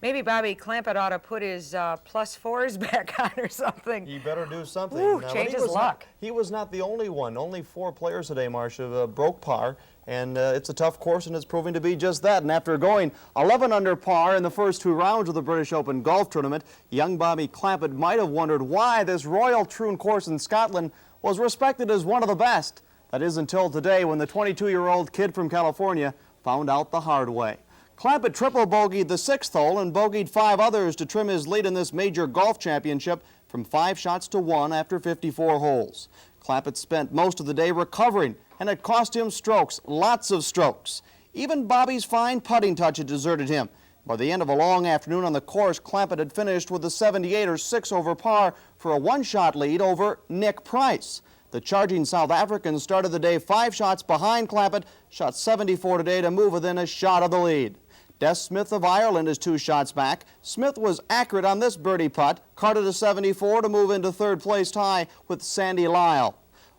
Maybe Bobby Clampett ought to put his +4s back on or something. He better do something. Ooh, change his luck. He was not the only one. Only 4 players today, Marcia, broke par. And it's a tough course, and it's proving to be just that. And after going 11 under par in the first 2 rounds of the British Open Golf Tournament, young Bobby Clampett might have wondered why this Royal Troon course in Scotland was respected as one of the best. That is until today, when the 22-year-old kid from California found out the hard way. Clampett triple bogeyed the 6th hole and bogeyed 5 others to trim his lead in this major golf championship from 5 shots to 1 after 54 holes. Clampett spent most of the day recovering, and it cost him strokes, lots of strokes. Even Bobby's fine putting touch had deserted him. By the end of a long afternoon on the course, Clampett had finished with a 78 or 6 over par for a 1-shot lead over Nick Price. The charging South African started the day 5 shots behind Clampett, shot 74 today to move within a shot of the lead. Des Smith of Ireland is 2 shots back. Smith was accurate on this birdie putt, carded a 74 to move into 3rd place tie with Sandy Lyle.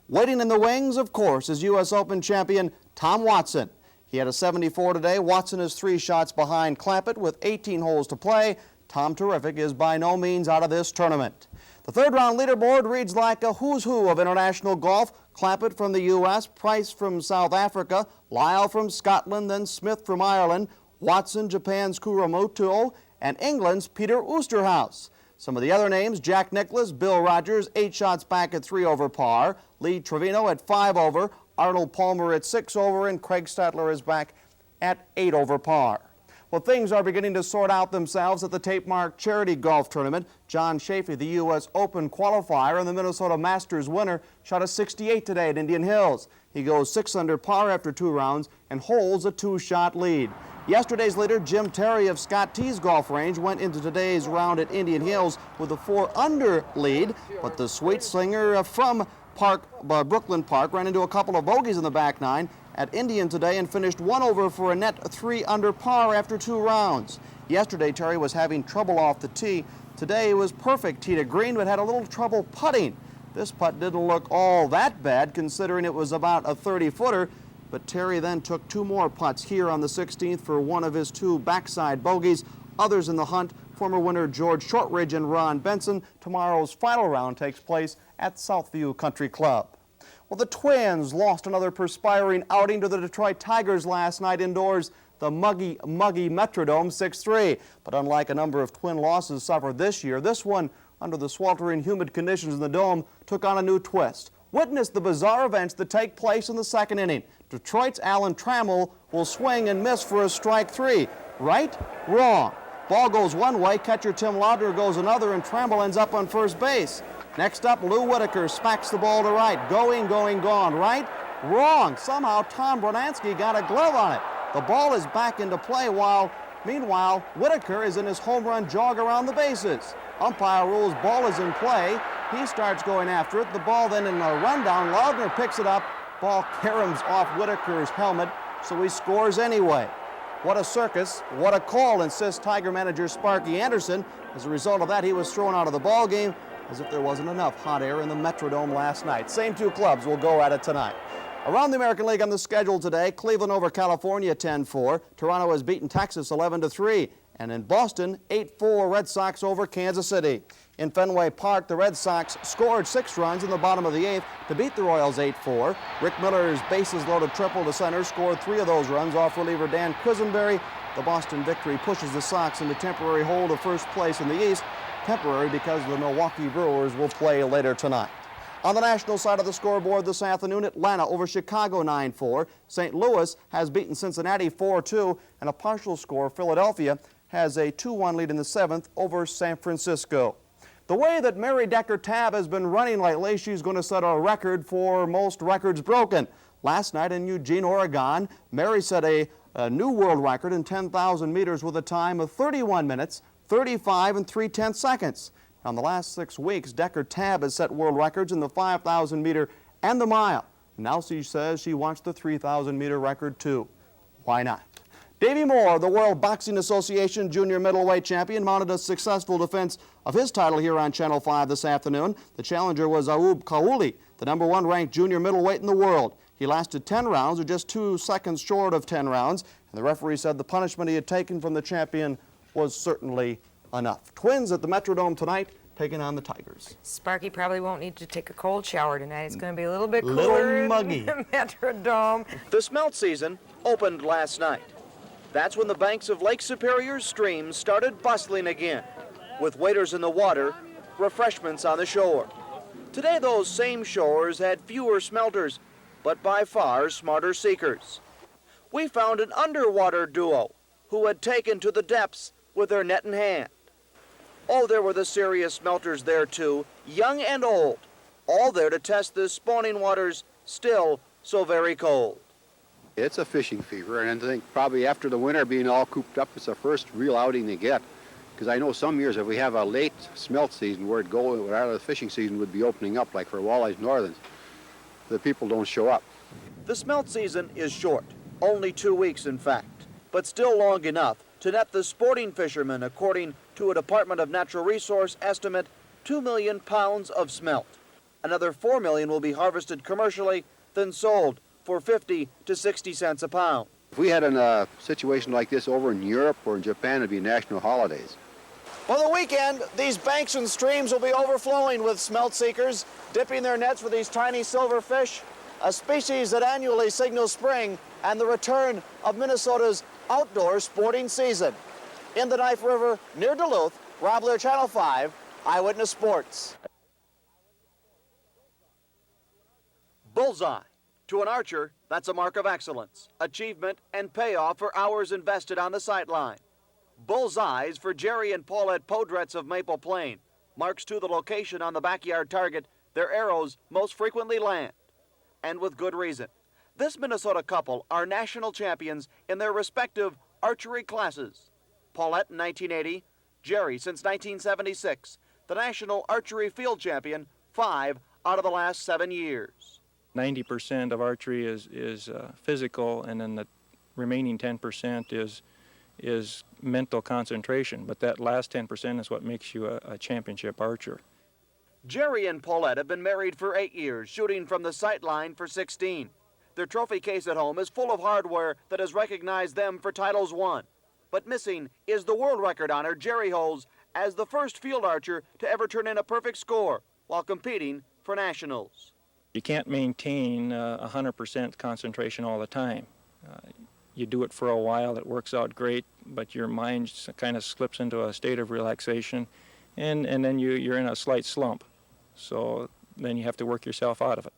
Waiting in the wings, of course, is U.S. Open champion Tom Watson. He had a 74 today. Watson is 3 shots behind Clampett with 18 holes to play. Tom Terrific is by no means out of this tournament. The 3rd round leaderboard reads like a who's who of international golf. Clampett from the U.S., Price from South Africa, Lyle from Scotland, then Smith from Ireland, Watson, Japan's Kuramoto, and England's Peter Oosterhuis. Some of the other names: Jack Nicklaus, Bill Rogers, 8 shots back at 3 over par, Lee Trevino at 5 over, Arnold Palmer at 6 over, and Craig Stadler is back at 8 over par. Well, things are beginning to sort out themselves at the Tape Mark Charity Golf Tournament. John Chafee, the U.S. Open qualifier and the Minnesota Masters winner, shot a 68 today at Indian Hills. He goes 6 under par after 2 rounds and holds a 2-shot lead. Yesterday's leader, Jim Terry of Scott T's golf range, went into today's round at Indian Hills with a 4-under lead, but the sweet slinger from Brooklyn Park ran into a couple of bogeys in the back 9 at Indian today and finished 1 over for a net 3 under par after 2 rounds. Yesterday, Terry was having trouble off the tee. Today was perfect tee to green, but had a little trouble putting. This putt didn't look all that bad, considering it was about a 30-footer, but Terry then took 2 more putts here on the 16th for one of his 2 backside bogeys. Others in the hunt: former winner George Shortridge and Ron Benson. Tomorrow's final round takes place at Southview Country Club. Well, the Twins lost another perspiring outing to the Detroit Tigers last night indoors, the muggy Metrodome, 6-3. But unlike a number of Twin losses suffered this year, this one, under the sweltering humid conditions in the Dome, took on a new twist. Witness the bizarre events that take place in the 2nd inning. Detroit's Alan Trammell will swing and miss for a strike 3. Right? Wrong. Ball goes one way, catcher Tim Laudner goes another, and Trammell ends up on first base. Next up, Lou Whitaker smacks the ball to right. Going, gone. Right? Wrong. Somehow Tom Brunansky got a glove on it. The ball is back into play meanwhile, Whitaker is in his home run jog around the bases. Umpire rules ball is in play. He starts going after it. The ball then in a rundown. Laudner picks it up. Ball caroms off Whitaker's helmet, so he scores anyway. What a circus, what a call, insists Tiger manager Sparky Anderson. As a result of that, he was thrown out of the ball game, as if there wasn't enough hot air in the Metrodome last night. Same 2 clubs will go at it tonight. Around the American League on the schedule today: Cleveland over California 10-4. Toronto has beaten Texas 11-3. And in Boston, 8-4 Red Sox over Kansas City. In Fenway Park, the Red Sox scored 6 runs in the bottom of the 8th to beat the Royals 8-4. Rick Miller's bases-loaded triple to center scored 3 of those runs off reliever Dan Quisenberry. The Boston victory pushes the Sox into temporary hold of first place in the East. Temporary because the Milwaukee Brewers will play later tonight. On the national side of the scoreboard this afternoon, Atlanta over Chicago 9-4. St. Louis has beaten Cincinnati 4-2, and a partial score, Philadelphia has a 2-1 lead in the 7th over San Francisco. The way that Mary Decker Tabb has been running lately, she's going to set a record for most records broken. Last night in Eugene, Oregon, Mary set a new world record in 10,000 meters with a time of 31 minutes, 35 and 3/10 seconds. Now, in the last 6 weeks, Decker Tabb has set world records in the 5,000 meter and the mile. Now she says she wants the 3,000 meter record too. Why not? Davey Moore, the World Boxing Association junior middleweight champion, mounted a successful defense of his title here on Channel 5 this afternoon. The challenger was Aoub Kaouli, the #1 ranked junior middleweight in the world. He lasted 10 rounds, or just 2 seconds short of 10 rounds, and the referee said the punishment he had taken from the champion was certainly enough. Twins at the Metrodome tonight taking on the Tigers. Sparky probably won't need to take a cold shower tonight. It's going to be a little bit cooler Little muggy. in the Metrodome. The smelt season opened last night. That's when the banks of Lake Superior's streams started bustling again, with waders in the water, refreshments on the shore. Today those same shores had fewer smelters, but by far smarter seekers. We found an underwater duo who had taken to the depths with their net in hand. Oh, there were the serious smelters there too, young and old, all there to test the spawning waters still so very cold. It's a fishing fever, and I think probably after the winter being all cooped up, it's the first real outing they get. Because I know some years if we have a late smelt season where the fishing season would be opening up, like for walleyes northerns, the people don't show up. The smelt season is short, only 2 weeks in fact, but still long enough to net the sporting fishermen, according to a Department of Natural Resource estimate, 2 million pounds of smelt. Another 4 million will be harvested commercially, then sold for 50 to 60 cents a pound. If we had a situation like this over in Europe or in Japan, it'd be national holidays. For the weekend, these banks and streams will be overflowing with smelt seekers, dipping their nets for these tiny silverfish, a species that annually signals spring and the return of Minnesota's outdoor sporting season. In the Knife River near Duluth, Robb Leer, Channel 5, Eyewitness Sports. Bullseye. To an archer, that's a mark of excellence, achievement, and payoff for hours invested on the sightline. Bullseyes for Jerry and Paulette Podretz of Maple Plain. Marks to the location on the backyard target their arrows most frequently land. And with good reason. This Minnesota couple are national champions in their respective archery classes. Paulette in 1980, Jerry since 1976, the national archery field champion 5 out of the last 7 years. 90% of archery is physical, and then the remaining 10% is mental concentration. But that last 10% is what makes you a championship archer. Jerry and Paulette have been married for 8 years, shooting from the sight line for 16. Their trophy case at home is full of hardware that has recognized them for titles won. But missing is the world record honor Jerry holds as the first field archer to ever turn in a perfect score while competing for nationals. You can't maintain 100% concentration all the time. You do it for a while, it works out great, but your mind kind of slips into a state of relaxation, and then you're in a slight slump. So then you have to work yourself out of it.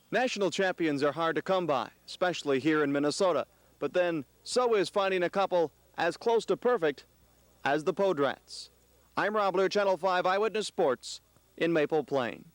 National champions are hard to come by, especially here in Minnesota. But then so is finding a couple as close to perfect as the Podretz. I'm Robb Leer, Channel 5 Eyewitness Sports in Maple Plain.